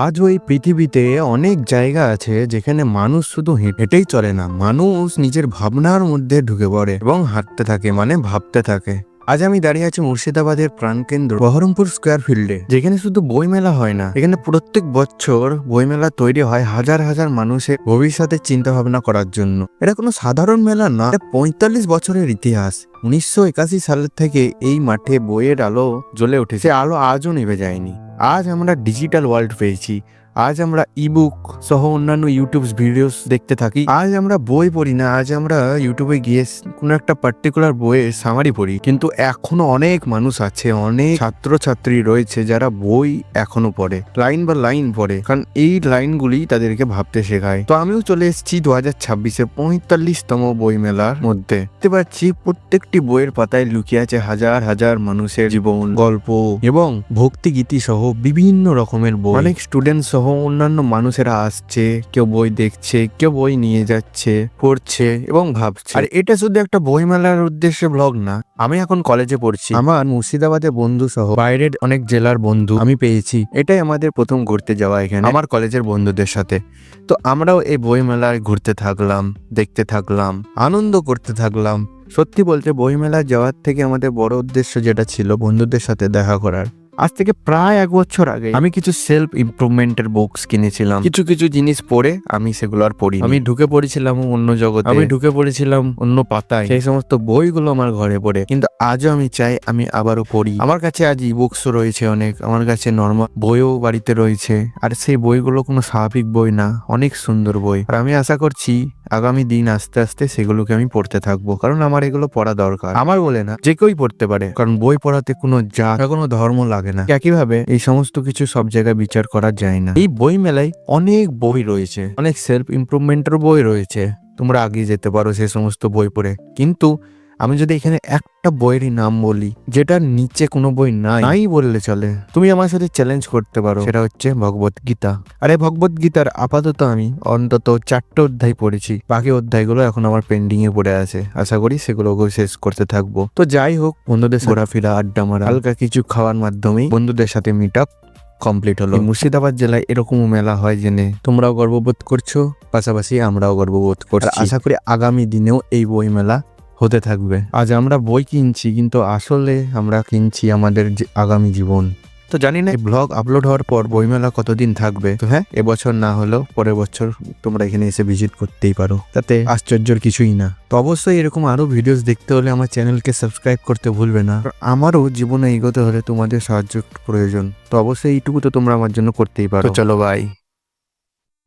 আজও এই পৃথিবীতে অনেক জায়গা আছে যেখানে মানুষ শুধু হেঁটেই চলে না, মানুষ নিজের ভাবনার মধ্যে ঢুকে পড়ে এবং হাঁটতে থাকে, মানে ভাবতে থাকে। আজ আমি দাঁড়িয়ে আছি মুর্শিদাবাদের প্রাণকেন্দ্র বহরমপুর স্কোয়ার ফিল্ডে, যেখানে শুধু বইমেলা হয় না, এখানে প্রত্যেক বছর বইমেলা তৈরি হয় হাজার হাজার মানুষের ভবিষ্যতের চিন্তা ভাবনা করার জন্য। এটা কোনো সাধারণ মেলা না, এটা 45 বছরের ইতিহাস। 1981 সালের থেকে এই মাঠে বইয়ের আলো জ্বলে উঠেছে, আলো আজও নিভে যায়নি। আজ আমরা ডিজিটাল ওয়ার্ল্ড পেয়েছি, আজ আমরা ইবুক সহ অন্যান্য ইউটিউব ভিডিওস দেখতে থাকি। আজ আমরা বই পড়ি না, আজ আমরা ইউটিউবে গিয়ে কোনো একটা পার্টিকুলার বইয়ের সামারি পড়ি। কিন্তু এখনো অনেক মানুষ আছে, অনেক ছাত্রছাত্রী রয়েছে যারা বই এখনো পড়ে, লাইন বা লাইন পড়ে, কারণ এই লাইনগুলি তাদেরকে ভাবতে শেখায়। তো আমিও চলে এসেছি 2026-এ 45তম বই মেলার মধ্যে। দেখতে পাচ্ছি প্রত্যেকটি বইয়ের পাতায় লুকিয়ে আছে হাজার হাজার মানুষের জীবন, গল্প এবং ভক্তিগীতি সহ বিভিন্ন রকমের বই। অনেক স্টুডেন্ট সহ অন্যান্য মানুষেরা আসছে, কেউ বই দেখছে, কেউ বই নিয়ে যাচ্ছে, পড়ছে এবং ভাবছে। আর এটা শুধু একটা বই মেলার উদ্দেশ্যে ব্লগ না, আমি এখন কলেজে পড়ছি, আমার মুর্শিদাবাদের বন্ধু সহ বাইরের অনেক জেলার বন্ধু আমি পেয়েছি। এটাই আমাদের প্রথম ঘুরতে যাওয়া এখানে আমার কলেজের বন্ধুদের সাথে। তো আমরাও এই বই মেলায় ঘুরতে থাকলাম, দেখতে থাকলাম, আনন্দ করতে থাকলাম। সত্যি বলতে বই মেলায় যাওয়ার থেকে আমাদের বড় উদ্দেশ্য যেটা ছিল বন্ধুদের সাথে দেখা করার। আজ থেকে প্রায় 1 বছর আগে আমি কিছু সেলফ ইমপ্রুভমেন্টের বুকস কিনেছিলাম। কিছু কিছু জিনিস পড়ে আমি সেগুলো আর পড়ি, আমি ঢুকে পড়েছিলাম অন্য জগতে, আমি ঢুকে পড়েছিলাম অন্য পাতায়। সেই সমস্ত বইগুলো আমার ঘরে পড়ে, কিন্তু আজও আমি চাই আমি আবারও পড়ি। আমার কাছে আজ ইবুকসও রয়েছে অনেক, আমার কাছে নর্মাল বইও বাড়িতে রয়েছে। আর সেই বইগুলো কোনো স্বাভাবিক বই না, অনেক সুন্দর বই। আর আমি আশা করছি আগামী দিন আস্তে আস্তে সেগুলোকে আমি পড়তে থাকবো, কারণ আমার এগুলো পড়া দরকার। আমার বলে না, যে কেউই পড়তে পারে, কারণ বই পড়াতে কোনো জাত বা কোনো ধর্ম লাগে না। একইভাবে এই সমস্ত কিছু সব জায়গায় বিচার করা যায় না। এই বই মেলায় অনেক বই রয়েছে, অনেক সেলফ ইমপ্রুভমেন্টের বই রয়েছে, তোমরা আগিয়ে যেতে পারো সেই সমস্ত বই পড়ে। কিন্তু আমি যদি এখানে একটা বইয়েরই নাম বলি যেটার নিচে কোনো বই নাই বললে চলে, তুমি আমার সাথে চ্যালেঞ্জ করতে পারো, সেটা হচ্ছে ভগবত গীতা। আরে ভগবত গীতার আপাতত আমি অন্তত 4টে অধ্যায় পড়েছি, বাকি অধ্যায়গুলো এখন আমার পেন্ডিং এ পড়ে আছে। আশা করি সেগুলোকে শেষ করতে থাকবো। তো যাই হোক, বন্ধুদের ঘোরাফেরা, আড্ডা মারা, হালকা কিছু খাওয়ার মাধ্যমেই বন্ধুদের সাথে মিট আপ কমপ্লিট হলো। মুর্শিদাবাদ জেলায় এরকম মেলা হয় জেনে তোমরাও গর্ববোধ করছো, পাশাপাশি আমরাও গর্ববোধ করছি। আশা করি আগামী দিনেও এই বই মেলা হতে থাকবে। আজ আমরা বই কিনছি, কিন্তু আসলে আমরা কিনছি আমাদের আগামী জীবন। তো জানি না এই ব্লগ আপলোড হওয়ার পর বইমেলা কতদিন থাকবে। তো হ্যাঁ, এবছর না হলেও পরের বছর তোমরা এখানে এসে ভিজিট করতেই পারো, তাতে আশ্চর্যের কিছুই না। তো অবশ্যই এরকম আরো ভিডিওস দেখতে হলে আমার চ্যানেলকে সাবস্ক্রাইব করতে ভুলবে না। আমারও জীবনে এগোতে হলে তোমাদের সাহায্য প্রয়োজন, তো অবশ্যই এইটুকু তো তোমরা আমার জন্য করতেই পারো। চলো বাই।